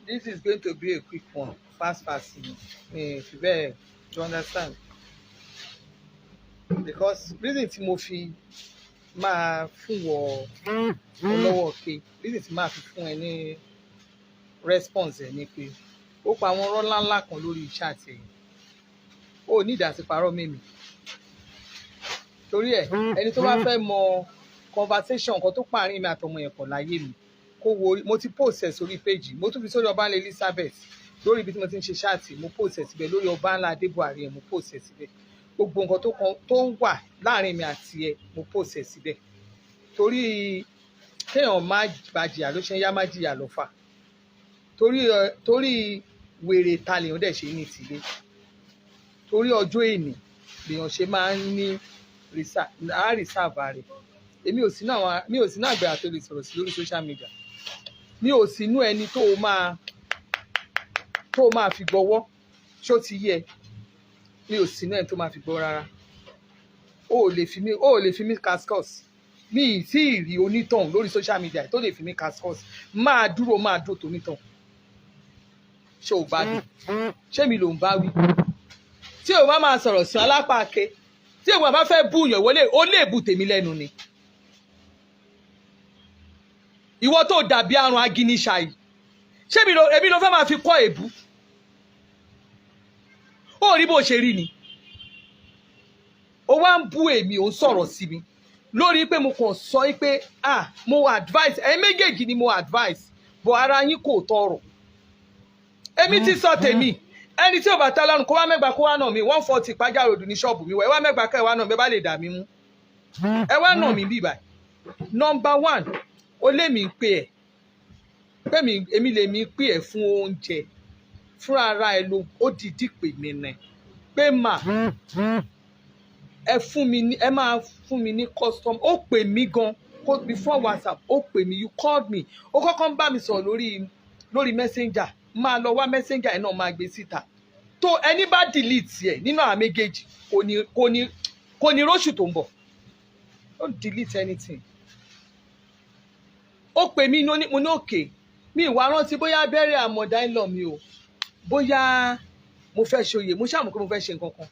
This is going to be a quick one, fast. If you better, you understand? Because reason tí mo fi máa fún wọ olówó ke, reason tí máa fi fún ẹ ní response ẹ ni pé ó pa àwọn ọ̀rọ̀ ńláńlá kan lórí chat ẹ. Ó ní ìdásí parọ́ mímì. Torí ẹ, ẹni tó bá fẹ́ mọ conversation kan tó pààrin mi àtọmọ yẹn pọ̀ láyé mi, kó wo, mo ti post ẹ sórí page, mo tún fi sórí Obanla Elizabeth lórí ibi tí mo ti ń ṣe ṣáàtì, mo post ẹ síbẹ̀ lórí Obanla Adebuhari, mo post ẹ síbẹ̀. Gbogbo nǹkan tó wà láàrin mi àti ẹ, mo post ẹ síbẹ̀. Torí kéèyàn má bàjìyà ló ṣe ń yá má jìyà lọ́fà. Torí wèrè ta lèèyàn dẹ̀ ṣe ní ìtìlé. Torí ọjọ́ èní lèèyàn ṣe máa ń ní reserve rẹ̀. Èmi ò sínú àgbẹ̀ àti olè sọ̀rọ̀ sí lórí social media. Mi ò sínú ẹni tó máa fi gbọ́wọ́ ṣó ti yẹ. Mi ò sínú ẹni tó máa fi gbọ́ rárá. O ò lè fi mí cascos. Mi ì tí ì rí onítàn lórí social media tó lè fi mí cascos. Máa dúró tó nítàn. Ṣé o bá dùn? Ṣé mi ló ń bá wí? Tí o bá máa sọ̀rọ̀ sí alápá ake, tí o bá fẹ́ búyàn wọlé, ó lè bú tèmi lẹ́nu ni. Ìwọ tó dàbí àrùn aginiṣàì, ṣé èmi ló fẹ́ máa fi kọ́ èébú? Ó rí bó ṣe rí ni. Ó wá ń bú èmi, ó ń sọ̀rọ̀ sí mi lórí pé mo kàn sọ pé mo advice, ẹ̀yin méjèèjì ni mo advice, bọ̀ ara yín kò tọrọ. Èmi ti sọ tèmi. Ẹni tí ò bá tẹ́ lọ́rùn kó wá mẹ́gbàá kó wá nà mí 140 Pàjá Road ní ṣọ́ọ̀bù mi wọ̀, ẹ wá mẹ́gbàá kẹ́ ẹ wá nà mí, ẹ bá lè dà mí mú. Ẹ wá nà mí bí báyìí. Number 1, ó lé mi pé ẹ̀ pé èmi lè mi pé ẹ̀ fún oúnjẹ fúnra ara ẹ ló ó dìídì pè mí nẹ pé ẹ máa fún mi ní custom. Ó pè mí gan before WhatsApp, ó pè mí, you called me. Ó kọ́kọ́ ń bá mi sọ̀rọ̀ lórí messenger. Máa lọ wá messenger ẹ̀ náà máa gbé síta. Tó ẹni bá delete ẹ̀ nínú àwọn méjèèjì kò ní róṣù tó ń bọ̀. Don't delete anything. Ó pè mí mo ní òkè. Mi ìwà rántí bóyá abẹ́rẹ́ àmọ̀dá ń lọ mi o. Bóyá mo fẹ́ ṣòye, mo ṣàmù pé mo fẹ́ ṣe nǹkan kan.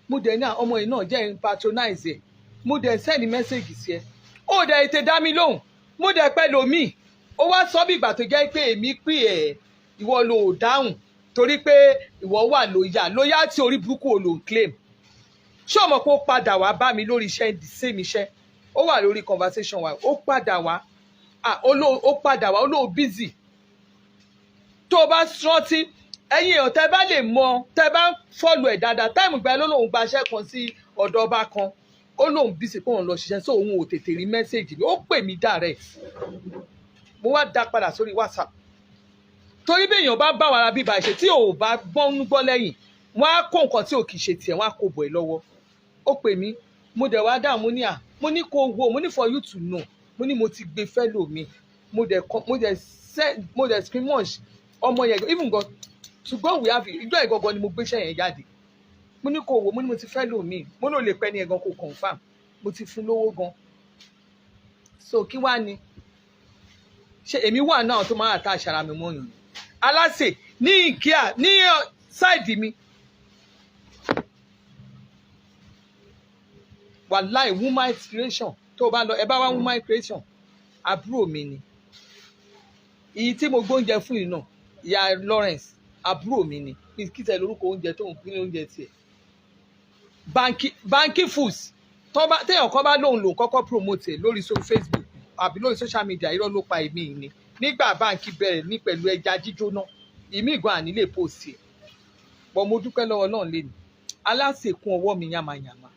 Mo dẹ̀ ní ọmọ yìí náà jẹ́ ń patronize ẹ̀. Mo dẹ̀ send message sí ẹ. Ó dẹ̀ ètè dá mi lóhùn. Mo dẹ̀ pẹ́ lòmíì. Ó wá sọ bí ìgbà tó jẹ́ pé èmi pè ẹ́ ìwọ ló dáhùn torí pé ìwọ wà lóyà tí orí burúkú ò lò ń claim. Ṣé o mọ̀ pé ó padà wá bá mi lórí iṣẹ́ the same iṣẹ́? Ó wà lórí conversation wa. Ó padà wá. Ó padà wá. Ó lóò busy. Tó o bá rántí, ẹ̀yin èèyàn tẹ́ bá lè mọ, tẹ́ bá follow ẹ̀ dáadáa, táìmù ìgbà ló lóun gbaṣẹ́ kan sí ọ̀dọ̀ ọba kan. Ó lóun busy pé òun lọ ṣiṣẹ́, so òun ò tètè rí message mi. Ó pè mí direct. Mo wá dá padà sórí WhatsApp. Torí bí èèyàn bá wàrà bíbá ìṣe tí ò bá gbọ́ lẹ́yìn, wọ́n á kó nǹkan tí ò kì í ṣe tiẹ̀, wọ́n á kó bọ̀ ẹ́ lọ́wọ́. Ó pè mí, mo dẹ̀ wá dáhùn, mo ní kó wo, mo ní for you to know, mo ní mo ti gbé fellow mi, mo dẹ̀ screen munch ọmọ yẹn, even gan ṣùgbọ́n we have ìjọ ìgangan ni mo gbéṣẹ́ yẹn jáde. Mo ní kó wo, mo ní mo ti fellow mi, mo ní ò lè pẹ́ ní ẹ̀gan kó confirm, mo ti fún lówó gan. So kí wá ni? Ṣé èmi wà náà tó máa ta àṣàrà mi mọ́yàn ni? Aláṣẹ ní ìkíà ní sáìdì mi. Wàláì woman creation tó bá lọ ẹ bá wá woman creation àbúrò mi ni. Ìyí tí mo gbóúnjẹ fún yìí náà ìyá Lawrence àbúrò mi ni. Kí tẹ lórúkọ oúnjẹ tó ń pín oúnjẹ tiẹ̀. Banky foods téèyàn kan bá lóun lòun kọ́kọ́ promote ẹ̀ lórí Facebook àbí lórí social media irọ́ ló pa èmi ni. Nígbà Banky bẹ̀rẹ̀ ní pẹ̀lú ẹja jíjóná ìmí ìgbọ̀n àní lè post ẹ̀. But mo dúpẹ́ lọ́wọ́ náà lé ní aláṣẹkùn ọwọ́ mi yàmàyàmà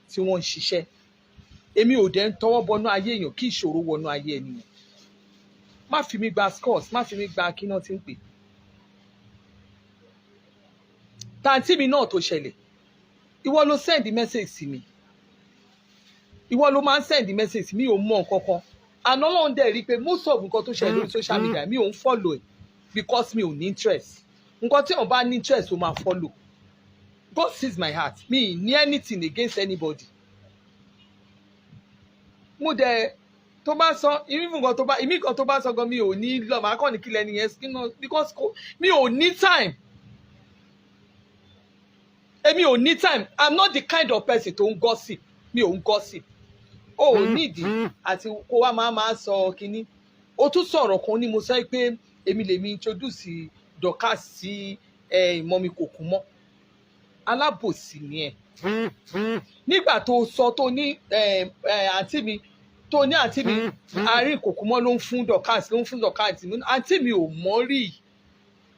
tí wọ́n ń ṣiṣẹ́. Èmi ò dẹ̀ ń tọwọ́ bọnú ayé èèyàn kí ìṣòro wọnú ayé ènìyàn. Má fi mí gba scores, má fi mí gba kíná tí ń pè. Tàǹtí mi náà tó ṣẹlẹ̀, ìwọ ló send message sí mi. Ìwọ ló máa ń send message mi ò mọ nǹkan kan. Àná ló ń dẹ̀ rí pé most of nǹkan tó ṣẹlẹ̀ lórí social media mi ò ń follow ẹ̀ because mi ò ní interest. Nǹkan tí wọ́n bá ní interest ó máa follow. God sees my heart. Me ní anything against anybody. Mo dẹ̀ tó bá sọ ìmí kan tó bá sọ gan mi ò ní lọ màá kàn ní kílẹ̀ nìyẹn sínú because mi ò ní time èmi ò ní time. I'm not the kind of person tó ń gossip. Mi ò ń gossip. O ò nídìí àti kó wá máa sọ kínní. O tún sọ̀rọ̀ kan ní mo sọ pé èmi lèmi introduce Dorcas sí Mọ́mì Kòkúmọ́. Alábòsí ni ẹ. Nígbà tó sọ tó ní àǹtí mi àárín Kòkúmọ́ ló ń fún Dorcas àǹtí mi ò mọ̀ rí.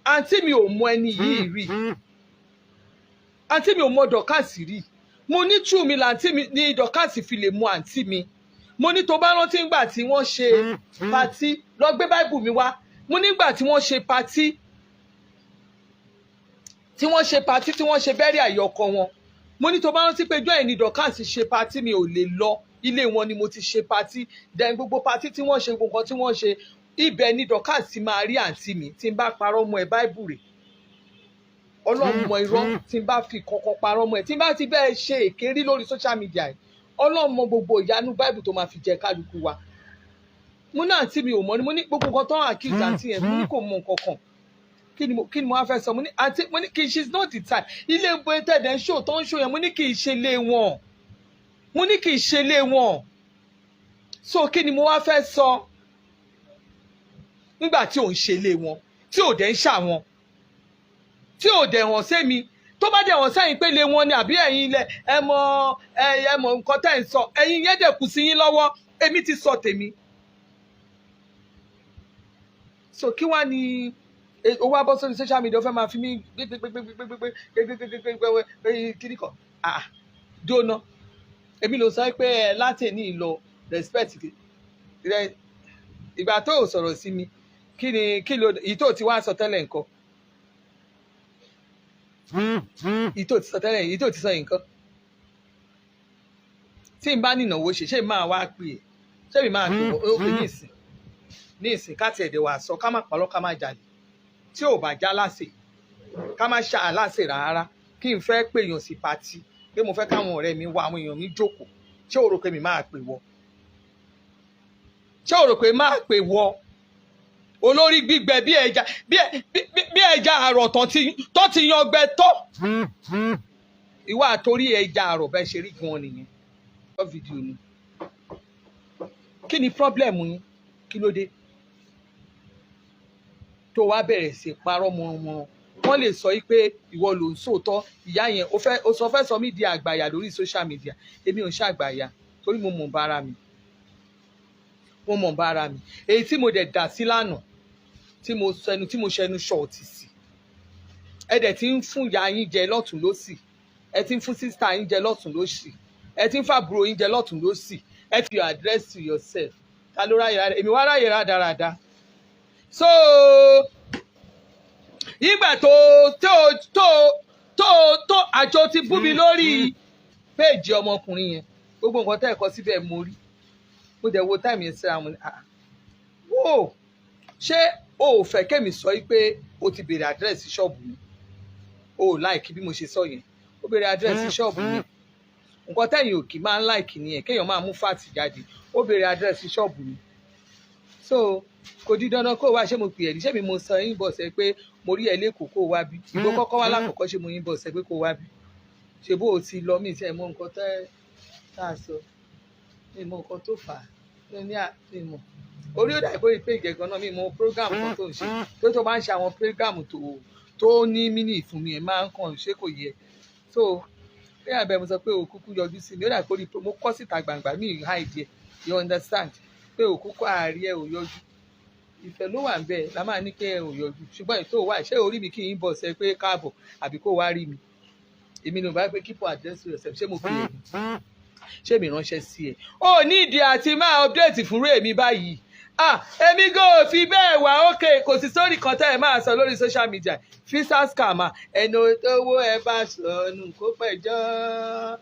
Àǹtí mi ò mọ̀ ẹni yìí rí. Àǹtí mi ò mọ̀ Dorcas rí. Mo ní true mi làǹtí mi ní Dorcas fi lè mọ̀ àǹtí mi. Mo ní tó bá rántí nígbà tí wọ́n ṣe patí lọ gbé báìbù mi wá. Mo nígbà tí wọ́n ṣe patí tí wọ́n ṣe bẹ́rẹ̀ àyọkọ wọn. Mo ní tó bá rántí pé ọjọ́ ẹni Dorcas ṣe patí mi ò lè lọ ilé wọn ni mo ti ṣe patí then gbogbo patí tí wọ́n ṣe gbogbo tí wọ́n ṣe ibẹ̀ ni Dorcas ti máa rí àǹtí mi tí n bá parọ́ mọ́ ẹ báìbù rẹ̀. Ọlọ́run mọ irọ́ tí n bá fi kankan parọ́ mọ́ ẹ tí n bá ti bẹ́ẹ̀ ṣe èkérí lórí social media yìí Ọlọ́run mọ gbogbo ìyanu báìbù tó máa fi jẹ kálukú wa. Mo ní àǹtí mi ò mọ̀ ni mo ní gbogbo nǹkan tó ń accuse àǹtí yẹn mo ní kò mọ nǹkan kan kí ni mo wá fẹ́ sọ mo ní àǹtí mo ní kì í she's not the type ilé ìbò tẹ̀dẹ̀ ń ṣò tó ń ṣò yẹn mo ní kì í ṣe lé wọn so kí ni mo wá fẹ́ sọ nígbà tí ò ń ṣe lé wọn tí ò dẹ̀ ń ṣà wọn tí ò dẹ̀ hàn sẹ́mi tó bá dẹ̀ hàn sẹ́yìn pé lé wọn ni àbí ẹ̀yin ilẹ̀ ẹ mọ̀ nǹkan tẹ́ ń sọ ẹ̀yin yẹn dẹ̀ kù sí yín lọ́wọ́ èmi ti sọ tèmi. So kí wá ni ó wá bọ́ sórí social media ó fẹ́ máa fi mí kíní kan dóná èmi ló sọ pé láti ní ìlọ respect rẹ ìgbà tó ò sọ̀rọ̀ sí mi kí ló èyí tó ti wá sọ tẹ́lẹ̀ nǹkan èyí tó ti sọ tẹ́lẹ̀ èyí tó ti sọ nǹkan tí n bá nìnáwó ṣe máa wá pè é ṣé mi máa pè ó pè ní ìsìn ká tiẹ̀ dẹ̀ wá sọ ká má parọ́ ká má jalè tí ò bá já láṣẹ ká má ṣá láṣẹ rárá kí n fẹ́ pèèyàn sí pátì pé mo fẹ́ káwọn ọ̀rẹ́ mi wá àwọn èèyàn mi jókòó ṣé o rò pé mi máa pè wọ́ olórí gbígbẹ bí ẹja àrọ̀ tó ti yan gbẹ tó ìwà àtòrí ẹja àrọ̀ bẹ́ẹ̀ ṣe rí gan nìyẹn ọ fídíò ni kí ni pọ́blẹ́mù yín kí ló dé tó wá bẹ̀rẹ̀ sí parọ́ mọ́ wọ́n lè sọ pé ìwọ ló ń sòótọ́ ìyá yẹn ó fẹ́ sọ mí di àgbàyà lórí social media èmi ò ń ṣàgbàyà torí mo mọ̀ bára mi èyí tí mo dẹ̀ dà sí lánàá tí mo ṣẹnu ṣọ̀ọ̀tì sí ẹ dẹ̀ ti ń fún ìyá yín jẹ lọ́tún lósì ẹ ti ń fún sísítà yín jẹ lọ́tún lósì ẹ ti ń fàbúrò yín jẹ lọ́tún lósì ẹ ti address to yourself ta ló ráyè rárá èmi wá ráyè rádaràda so ìgbà tó àjọ ti bú mi lórí péèjì ọmọkùnrin yẹn gbogbo nǹkan tẹ́ ẹ̀ kọ síbẹ̀ mo rí mo dẹ̀ wo táìmù yẹn síra mo ní wò ṣé o ò fẹ́ kẹ́mi sọ pé o ti béèrè àdírẹ́sì ṣọ́ọ̀bù mi o ò láìkí bí mo ṣe sọ yẹn o béèrè àdírẹ́sì ṣọ́ọ̀bù mi nǹkan tẹ́yìn òkì máa ń láìkí nìyẹn kéèyàn máa mú fáàtì jáde ó béèrè àdírẹ́sì ṣọ́ọ̀bù mi so kò di dandan kó wá ṣé mo pè ẹ́ ní ṣé mi mo sọ yín bọ̀ sẹ́ pé mo rí ẹ lẹ́kọ̀ọ́ kó wá bí ìbò kọ́kọ́ wá lákọ̀ọ́kọ́ ṣé mo yín bọ̀ sẹ́ pé kó wá bí ṣe bó o ti lọ mí ìṣe mọ nǹkan tá a sọ mi mọ nǹkan tó fà á ní àmọ́ orí ó dàbí pé ìpè gan náà mi mọ program kan tó ń ṣe tó bá ń ṣe àwọn program tó ní mínì fún mi ẹ̀ máa ń kàn ṣé kò yẹ so bí àbẹ̀ mo sọ pé òkúkú yọjú sí mi ó dàbí pé mo kọ́ síta gbangba mi ì hide ẹ̀ you understand pé òkúkú àárí ẹ̀ ò yọjú ìfẹ́ ló wà ń bẹ̀ la máa ní pé ẹ̀ ò yọjú ṣùgbọ́n ètò wà ṣé orí mi kì í bọ̀ sẹ́ pé káàbọ̀ àbí kó wá rí mi èmi ni ò bá pé keep address to yourself ṣé mo fi èmi ṣé mi ránṣẹ́ sí ẹ ó ní ìdí àti máa update fúnrú èmi báyìí èmi gan ò fi bẹ́ẹ̀ wá ókè kò sí sórí kan tẹ́ ẹ máa sọ lórí social media fisa scammer ẹni tó wó ẹ bá sọnù kó pẹ̀jọ́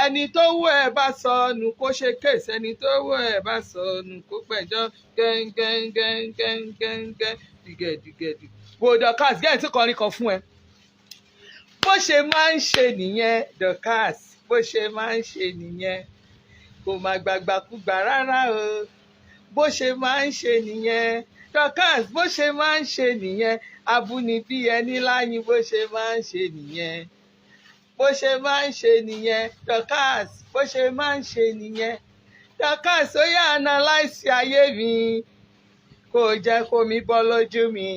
ẹni tó wó ẹ bá sọnù kó ṣe kéèsì ẹni tó wó ẹ bá sọnù kó pẹ̀jọ́ gẹ́ngẹ́ngẹ́ngẹ́ngẹ́ dìgẹ̀dìgẹ̀dì wo Dorcas gẹ́gẹ́ tí kọrin kan fún ẹ bó ṣe máa ń ṣe nìyẹn Dorcas bó ṣe máa ń ṣe nìyẹn kò má gbàgbàkúgbà rárá o bó ṣe máa ń ṣe nìyẹn. Dorcas bó ṣe máa ń ṣe nìyẹn. Abúnibí ẹni láyìn bó ṣe máa ń ṣe nìyẹn. Bó ṣe máa ń ṣe nìyẹn. Dorcas bó ṣe máa ń ṣe nìyẹn. Dorcas ó yá analyse ayé mi kò jẹ́ kó mi bọ́ lójú mi.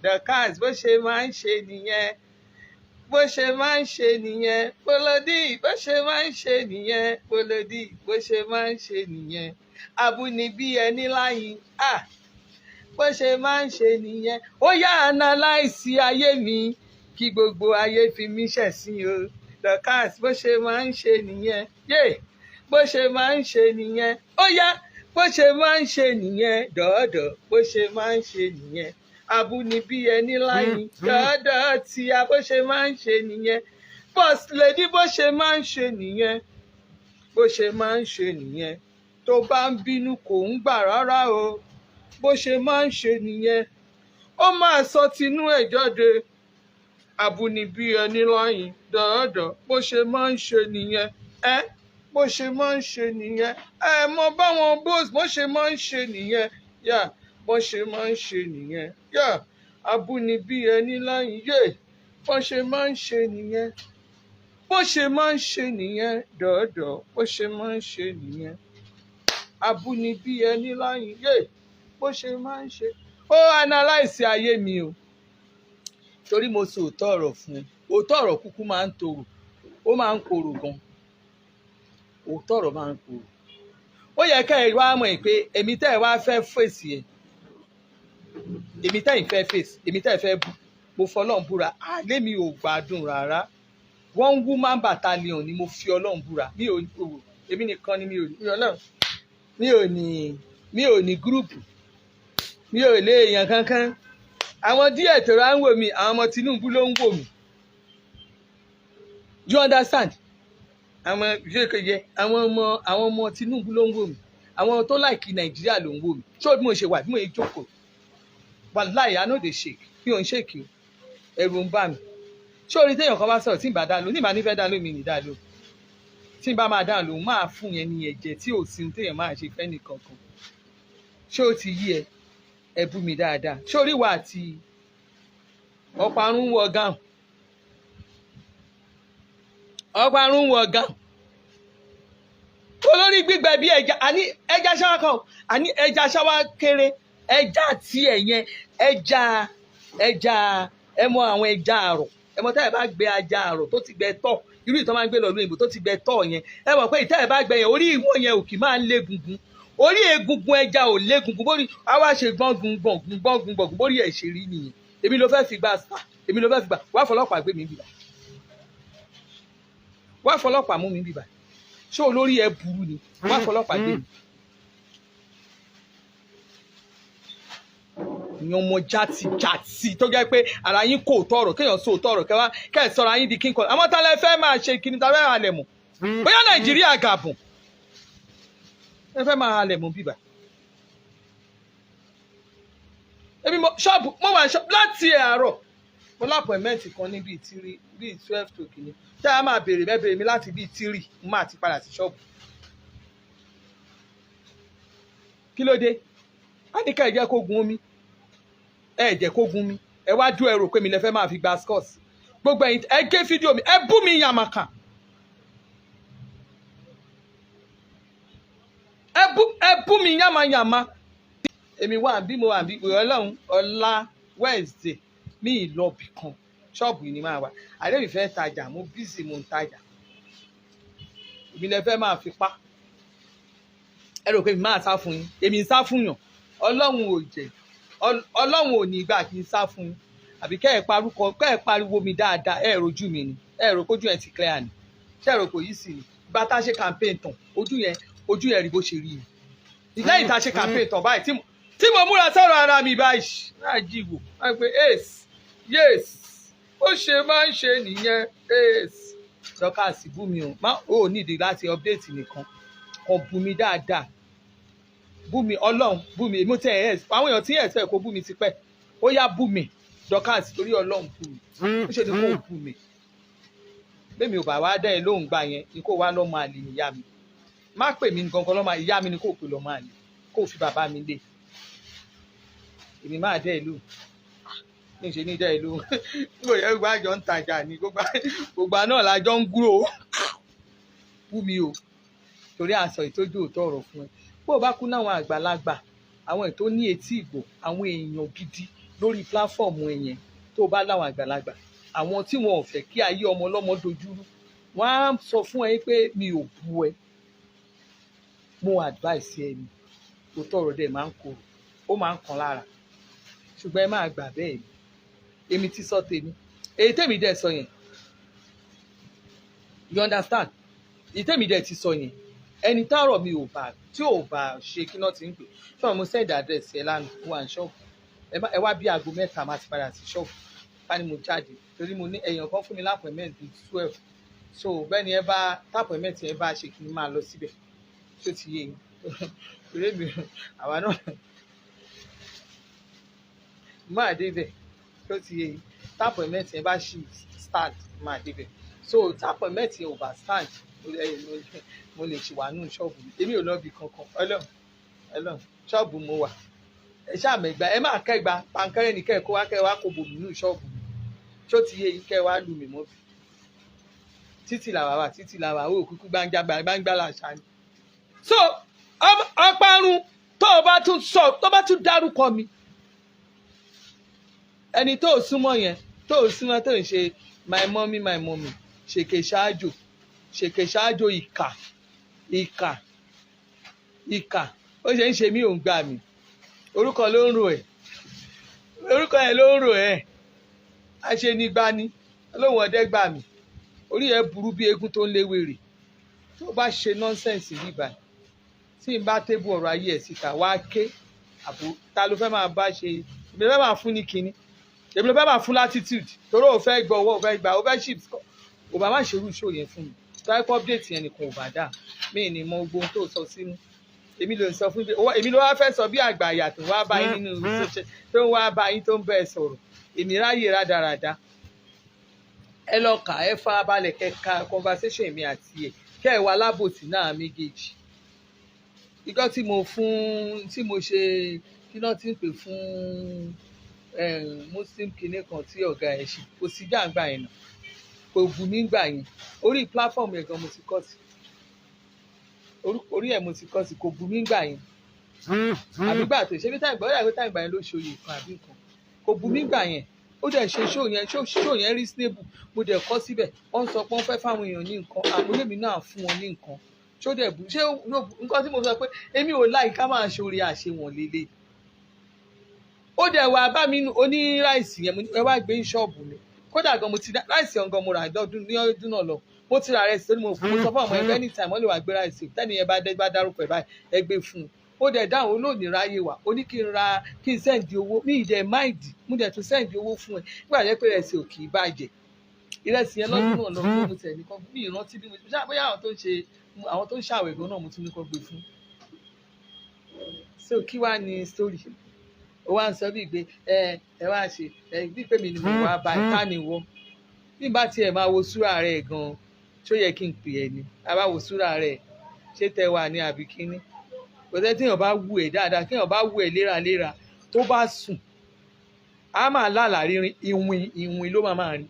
Dorcas bó ṣe máa ń ṣe nìyẹn. Bó ṣe máa ń ṣe nìyẹn. Polodi bó ṣe máa ń ṣe nìyẹn. Polodi bó ṣe máa ń ṣe nìyẹn. Abúnibí ẹni láyìn bó ṣe máa ń ṣe nìyẹn. Ó yá analyse ayé mi kí gbogbo ayé fi mí ṣẹ̀sín o. Dorcas bó ṣe máa ń ṣe nìyẹn. Bó ṣe máa ń ṣe nìyẹn. Ó yá bó ṣe máa ń ṣe nìyẹn. Dọ̀ọ̀dọ̀ bó ṣe máa ń ṣe nìyẹn. Abúnibí ẹni láyìn dọ̀ọ̀dọ̀ tí a bó ṣe máa ń ṣe nìyẹn. Boss lady bó ṣe máa ń ṣe nìyẹn. Bó ṣe máa ń ṣe nìyẹn. Tó bá ń bínú kò ń gbà rárá o. Bó ṣe máa ń ṣe nìyẹn. Ó máa sọ tinú ẹ̀ jáde. Abúnibí ẹni láyìn dọ̀ọ̀dọ̀ bó ṣe máa ń ṣe nìyẹn. Bó ṣe máa ń ṣe nìyẹn. Mọ báwọn boss bó ṣe máa ń ṣe nìyẹn. Bó ṣe máa ń ṣe nìyẹn. Abúnibí ẹni láyìn bó ṣe máa ń ṣe nìyẹn. Bó ṣe máa ń ṣe nìyẹn. Dọ̀ọ̀dọ̀ bó ṣe máa ń ṣe nìyẹn. Abúnibí ẹni láyìn bó ṣe máa ń ṣe. Ó analyse ayé mi o. Torí mo sọ òótọ́ ọ̀rọ̀ fún un. Òótọ́ ọ̀rọ̀ kúkú máa ń torò. Ó máa ń korò gan. Òótọ́ ọ̀rọ̀ máa ń korò. Ó yẹ ká ẹ wá mọ̀ pé èmi tẹ́ ẹ wá fẹ́ fèsì ẹ̀. Èmi tẹ́ ẹ fẹ́ fèsì. Èmi tẹ́ ẹ fẹ́ bú. Mo fọlọ́run búra. Àlé mi ò gbádùn rárá. One woman battalion ni mo fi Ọlọ́run búra. Èmi nìkan ni mi ò ní gúrùpù. Mi ò lé èèyàn kankan. Àwọn díẹ̀ tó rà ń wò mí, àwọn ọmọ Tinubu ló ń wò mí. You understand? Àwọn ọmọ Tinubu ló ń wò mí. Àwọn tó láìkì Nàìjíríà ló ń wò mí. Ṣé o bí mo ṣe wà bí mo yẹ jókòó? Wàláhì I no dey shake. Mi ò ń shake o. Ẹ̀rù ń bà mí. Ṣé orí téèyàn kan bá sọ̀rọ̀ tí ń bá dá lóhùn, ní ìbá nífẹ̀ẹ́ dá lóhùn mi ní dá lóhùn. Tí ń bá máa dá lóhùn, máa fún yẹn ní ẹ̀jẹ̀ tí ò sí téèyàn máa ṣe fẹ́ nìkan kan. Ṣé o ti yí ẹ bú mi dáadáa? Ṣé orí wa àti ọparun wọ gáùn? Ọparun wọ gáùn. Olórí gbígbẹ bí ẹja, àní ẹja ṣáwá kan, àní ẹja ṣáwá kéré, ẹja àti ẹ̀yẹn, ẹja ẹ mọ àwọn ẹja àrọ̀, ẹ mọ tẹ́ ẹ bá gbé ẹja àrọ̀ tó ti gbẹ tọ̀, irú ìtọ́ máa ń gbé lọ lóyìnbó tó ti gbẹ tọ̀ yẹn, ẹ mọ̀ pé ìtẹ́ ẹ bá gbẹ yẹn orí ìwọ̀n yẹn òkì máa ń lé gungun, orí egungun ẹja ò lé gungun, bórí àwa ṣe gbọ̀ngun bórí ẹ̀ ṣe rí nìyẹn. Èmi ló fẹ́ fi gbà wá fọlọ́pàá gbé mi bìbà, wá fọlọ́pàá mú mi bìbà. Ṣé olórí ẹ burú ni? Wá fọlọ́pàá gbé mi. Ìyẹn ọmọ játijàti tó jẹ́ pé ara yín kò tọrọ kéèyàn sọ tọrọ kẹ́ ẹ sọra yín di king kong. Àmọ́ tálẹ́ fẹ́ máa ṣe kíni tá fẹ́ halẹ̀ mọ̀. Bóyá Nàìjíríà gàbùn. Ẹ fẹ́ máa halẹ̀ mọ̀ bíbà. Èmi ṣọ́ọ̀bù mo wà ṣọ́ọ̀bù láti àárọ̀. Mo lápọ̀ìmẹ́ǹtì kan ní bíi 12 tó kìíní. Tí a máa béèrè mi láti bíi 3, mo máa ti padà sí ṣọ́ọ̀bù. Kí ló dé? A ní ká ẹ jẹ́ kó gun omi. Ẹ jẹ́ kó gun mi. Ẹ wá dúró ẹ rò pé mi lè fẹ́ máa fi gba scores. Gbogbo ẹ̀yin ẹ gé fídíò mi. Ẹ bú mi yàmàkà. Ẹ bú mi yàmàyàmà. Èmi wà bí mo wà bí Ọlọ́run ọ̀la Wednesday mi ìlọ́bì kan. Ṣọ́ọ̀bù ni máa wà. Àdébì fẹ́ tajà, mo bísí mo ń tajà. Èmi lè fẹ́ máa fi pa. Ẹ rò pé mi máa sá fún yín. Èmi ń sá fún yàn. Ọlọ́run ò jẹ́. Ọlọ́run ò ní ìgbà kí n sá fún yín. Àbí kẹ́ ẹ pariwo mi dáadáa. Ẹ rojú mi ni. Ẹ rò kójú ẹ ti clear ni. Ṣé ẹ rò kò yí sí ni? Bá tá ṣe campaign tán, ojú yẹn rí bó ṣe rí ni. Lẹ́yìn tá ṣe campaign tán báyìí tí mo múra sọ̀rọ̀ ara mi báyìí. Náà jíwò. Wọ́n pe yes. Ó ṣe máa ń ṣe nìyẹn. Yes. Dorcas bú mi o. Ó nídìí láti update nìkan. Kàn bú mi dáadáa. Bú mi Ọlọ́run bú mi èmi tẹ àwọn èèyàn tí ẹsẹ kò bú mi ti pẹ́ ó yá bú mi Dorcas torí Ọlọ́run bú mi ó ṣe ni kò bú mi bẹ́ẹ̀mi ò bá wá dá ẹ lóhùn gbà yẹn ni kò wá lọ́mọ àlè ìyá mi má pè mí gangan lọ́mọ ìyá mi ni kò pè lọ́mọ àlè kó fi bàbá mi lé èmi máa dẹ́ ìlú ní ṣe ní dẹ́ ìlú nígbà yẹn gbogbo àjọ ń tajà ní gbogbo náà lájọ ń gúrò wú mi o torí àṣọ ìtọ́jú òótọ́ ọ̀rọ̀ fún ẹ bó o bá kú náwọn àgbàlagbà àwọn ètò ní etí ìgbò àwọn èèyàn gidi lórí pláfọ́ọ̀mù ẹ̀yẹn tó o bá láwọn àgbàlagbà àwọn tí wọn ò fẹ́ kí ayé ọmọ ọlọ́mọ dojúrú wọ́n á sọ fún ẹ pé mi ò bu ẹ mo advice ẹ ni òótọ́ ọ̀rọ̀ dẹ̀ máa ń korò ó máa ń kan lára ṣùgbọ́n ẹ máa gbà bẹ́ẹ̀ ni èmi ti sọ tèmi èyí tèmi dẹ̀ sọ yẹn you understand èyí tèmi dẹ̀ ti sọ yẹn ẹni tọ́rọ̀ mi ò bá tí ò bá ṣe kí náà ti ń pè ṣọ́ọ̀ mo send address ẹ lánàá wà ní ṣọ́ọ̀bù ẹ wá bí aago 3 máa ti padà sí ṣọ́ọ̀bù ká ní mo jáde torí mo ní èèyàn kan fún mi lápẹ̀mẹ́ǹt bíi 12 so bẹ́ẹ̀ ni ẹ bá tápẹ̀mẹ́ǹt yẹn bá ṣe kí n máa lọ síbẹ̀ tó ti yé yín torí mi àwa náà máa débẹ̀ tó ti yé yín tápẹ̀mẹ́ǹt yẹn bá ṣì stand máa débẹ̀ so tápẹ̀mẹ́ǹt yẹn ò bá stand mo lè ṣì wà nù ṣọ́ọ̀bù èmi ò lọ bí kankan ọlọ́run ṣọ́ọ̀bù mo wà ẹ ṣàmẹ̀gbà ẹ máa kẹ́gbà pàǹkẹ́rẹ́ ní kẹ́ẹ̀kọ́ wá kẹ́ẹ̀ wá kó bòmí nù ṣọ́ọ̀bù tó ti yé yín kẹ́ẹ̀ wá lù mí mọ́ bí títì làwà wà títì làwà ó kúkú gbangba làṣà ni. so ọparun tó bá tún dárúkọ mi ẹni tó súnmọ́ yẹn tó súnmọ́ tó ń ṣe my mommy ṣèké ṣáájò ìkà ó ṣe ń ṣe mí òun gbà mí orúkọ ló ń rò ẹ orúkọ yẹn ló ń rò ẹ aṣenigbani olóhùn ọdẹ gbà mí orí ẹ burú bí eégún tó ń léwèrè tó bá ṣe nọ́nsẹ̀nsì yìí báyìí tí n bá tébù ọ̀rọ̀ ayé ẹ̀ síta wá ké àbò ta ló fẹ́ máa bá ṣe èmi ló fẹ́ máa fún ní kinní èmi ló fẹ́ máa fún latitude torí ò fẹ́ gbọ́ owó ò fẹ́ gbà ó fẹ́ chips ò bá má ṣerú show yẹn fún mi type update yẹn nìkan ò bá dà mí ní mọ gbogbo tó sọ sínú èmi ló ń sọ fún èmi ló wá fẹ́ sọ bí àgbà àyà tó ń wá bá yín nínú tó ń wá bá yín tó ń bẹ́ẹ̀ sọ̀rọ̀ èmi ráyè rádaràda ẹ lọ kà ẹ farabalẹ̀ kẹka conversation mi àti ẹ kẹ ẹ wà lábòtí náà méjèèjì ìgbọ́ tí mo ṣe kí náà ti ń pè fún muslim kinní kan tí ọ̀gá ẹ̀ ṣe kò sí jàǹgbà yẹn náà kò bù mí gbà yẹn orí platform yẹn gan mo ti kọ́ sí orí ẹ̀ mo ti kọ́ sí kò bù mí gbà yẹn àbígbà tó ṣe bí táìgbà ó yà pé táìgbà yẹn ló ṣe oyè kan àbí nǹkan kò bù mí gbà yẹn ó dẹ̀ ṣe show yẹn reasonable mo dẹ̀ kọ́ síbẹ̀ wọ́n sọ pé wọ́n fẹ́ fáwọn èèyàn ní nǹkan àmúlẹ́mí náà fún wọn ní nǹkan ṣó dẹ̀ bù ṣé nǹkan tí mo sọ pé èmi ò láì ká máa ṣoore àṣewọ̀n lélẹ̀ ó dẹ̀ wà bá mi oní ráìsì yẹn ẹ wá gbé ṣọ́ọ̀bù mi kódà gan mo ti ráìsì ọ̀ngàn mo rà lọ́dún ní ọdún náà lọ mo ti rà rẹsì tó ní mo sọ fún ọmọ ẹgbẹ́ anytime wọ́n lè wá gbé ráìsì tẹ́ni yẹn bá dárúkọ ẹ̀ báyìí ẹ gbé fún un ó dẹ̀ dáhùn olóòní ráyè wá ó ní kí n sẹ́ǹdì owó mi ìdẹ̀ máìdì mo dẹ̀ tún sẹ́ǹdì owó fún ẹ nígbà yẹn pé ìrẹsì ò kì í bàjẹ́ ìrẹsì yẹn lọ́dún náà lọ́dún mo tẹ̀ nìkan bí ìrántí bí mo ti bóyá àwọn tó ń ṣàwẹ̀ gan náà mo tún ní kọ́ gbé fún so kí wàá ní story ó wá ń sọ bíi pé ẹ wá ṣe bíi pé mi ni mo wá bá ká ní wọ bí n bá tiẹ̀ máa wo súrà rẹ̀ gan tó yẹ kí n pè ẹ́ ni a bá wo súrà rẹ̀ ṣé tẹ wà ní àbí kíní kò tẹ́ tíyàn bá wù ẹ́ dáadáa tíyàn bá wù ẹ́ léraléra tó bá sùn á máa lálàrí ìwìn ló máa rìn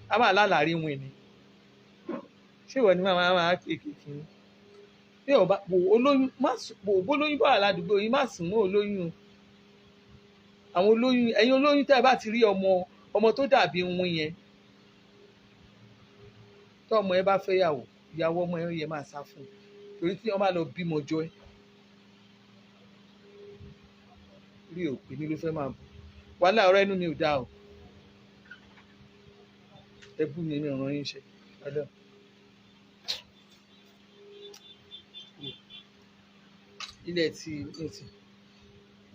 á máa lálàrí ìwìn ni ṣé ìwọ ni máa kéèké ní bí ọba olóyún bólóyún bá aládùúgbò yìí má sùn mọ́ olóyún àwọn olóyún ẹ̀yin olóyún tẹ́ ẹ bá ti rí ọmọ tó dàbí ìwìn yẹn tó ọmọ ẹ bá fẹ́ ìyàwó ọmọ ẹ yẹ máa sá fún un torí tí wọ́n bá lọ bímọ jọ ẹ́ rí òpin ní ló fẹ́ máa bù wàhálà ọ̀rọ̀ ẹnu mi ò dáa o ẹbú mi ní ọ̀ràn yín ṣe ọ̀dọ̀ ilẹ̀ tí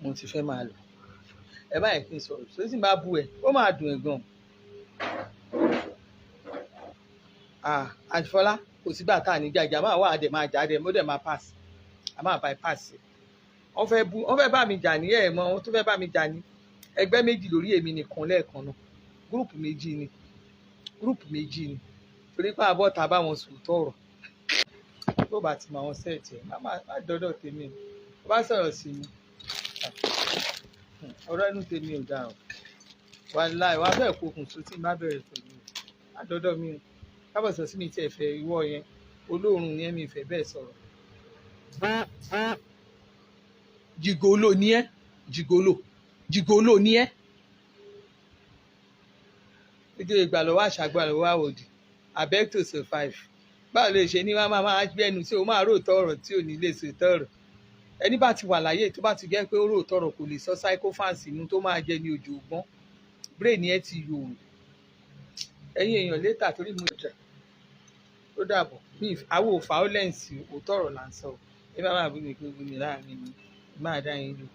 mo ti fẹ́ máa lọ ẹ báyìí kí n sọ̀rọ̀ tó sì bá bú ẹ ó máa dùn ẹ̀ gan àjùfọlá kò sígbà tá à ní jàjà máa wà á dẹ̀ máa jà á dẹ̀ mo dẹ̀ máa pass a máa bypass wọ́n fẹ́ bá mi jà ní ẹ̀ẹ̀mọ́ wọ́n tún fẹ́ bá mi jà ní ẹgbẹ́ méjì lórí èmi nìkan lẹ́ẹ̀kan náà gúrùpù méjì ni torí pé àbọ̀ ta bá wọn sòótọ́ ọ̀rọ̀ tó bá ti mọ àwọn sẹ́ẹ̀tì ẹ̀ má dọ́dọ̀ tèmi bá sọ̀rọ̀ sí mi ọ̀rọ̀ ẹnu tèmi ò dáa o wàláì wàá bẹ́ẹ̀ kókùn sótì má bẹ̀rẹ̀ pẹ̀lú àdọ́dọ́ mi o kábọ̀sọ̀ sí mi tí ẹ fẹ́ ìwọ yẹn olóòórùn yẹn mi fẹ́ bẹ́ẹ̀ sọ̀rọ̀ jìgòlò ni ẹ́ jìgòlò ni ẹ́ ojú ìgbà lọ́wọ́ àṣàgbà lọ́wọ́ àwòdì abeg to survive báwo lè ṣe ní wọ́n máa gbẹ́nu tí o máa róòtọ́ ọ̀rọ̀ tí ò ní lè sòótọ́ ọ̀rọ̀ ẹni bá ti wà láyé tó bá ti jẹ́ pé ó róòtọ́ ọ̀rọ̀ kò lè sọ psychophants inú tó máa jẹ ní ojú ògbọ́n brain ẹ ti yòrò ẹ̀yin èèyàn létà torí mo jà ó dàbọ̀ àwọ̀ violence òótọ́ ọ̀rọ̀ là ń sọ ẹ bá máa bí mi pé gbé mi láàrin mi máa dá yín lò.